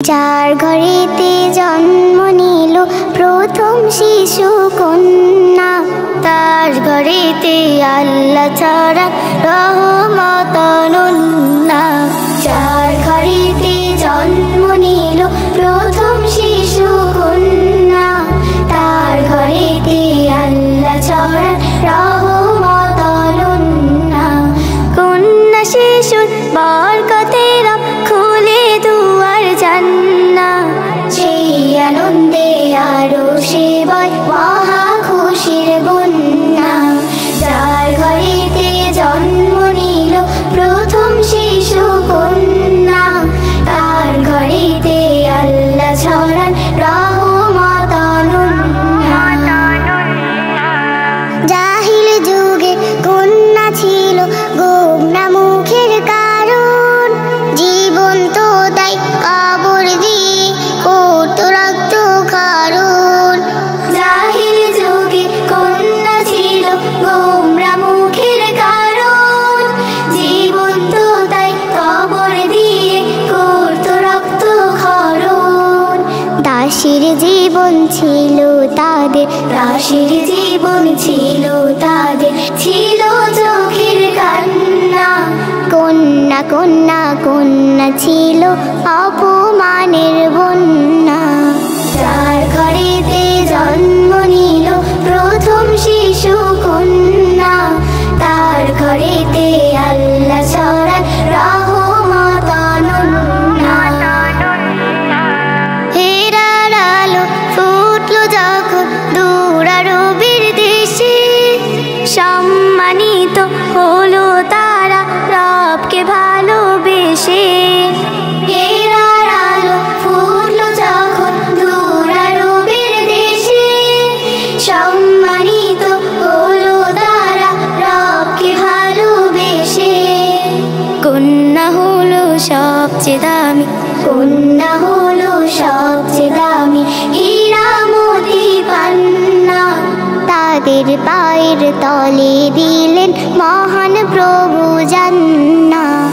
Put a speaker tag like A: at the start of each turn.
A: যার ঘরেতে জন্ম নিল প্রথম শিশু কন্যা, তার ঘরেতে আল্লাহ ছাড়া রহমত অনন্যা। যার ঘরেতে জন্ম নিল প্রথম শিশু কন্যা, তার ঘরেতে আল্লাহ ছাড়া রহমত অনন্যা। কন্যা শিশুর বরকতের খুলে দুয়ার জান্নাহ, সেই আনন্দে আরো সেবায় মহা খুশির বন্যা। যার ঘরেতে জন্ম নিল প্রথম শিশু কন্যা, তার ঘরেতে আল্লাহ ছড়ান রহমত অনন্যা। জাহিল যুগে কন্যা ছিল গোমরা মুখের কারণ, জীবন তো তাই কবর দিয়ে করতো রক্ত ক্ষরণ। জাহিল যুগে কন্যা ছিল গোমরা মুখের কারণ, জীবন তো তাই কবর দিয়ে করতো রক্ত ক্ষরণ। দাসীর জীবন ছিল তাদের, দাসীর জীবন ছিল তাদের, ছিল চোখের কান্না। কন্যা কন্যা কন্যা ছিল অপমানের বন্যা। যার ঘরেতে জন্ম নিল প্রথম শিশু কন্যা, তার ঘরেতে আল্লাহ ছড়ান রহমত অনন্যা। হেরার আলো ফুটলো যখন দূর আরবের দেশে, সম্মানিত হলো তারা রবকে ভালোবেসে। হেরার আলো ফুটলো যখন দূর আরবের দেশে, সম্মানিত হলো তারা রবকে ভালোবেসে। কন্যা হলো সবচেয়ে দামি, কন্যা হলো সবচেয়ে দামি, হীরা মোতি পান্না। তাদের পায়ের তলে দিলেন মহান প্রভু জান্নাহ।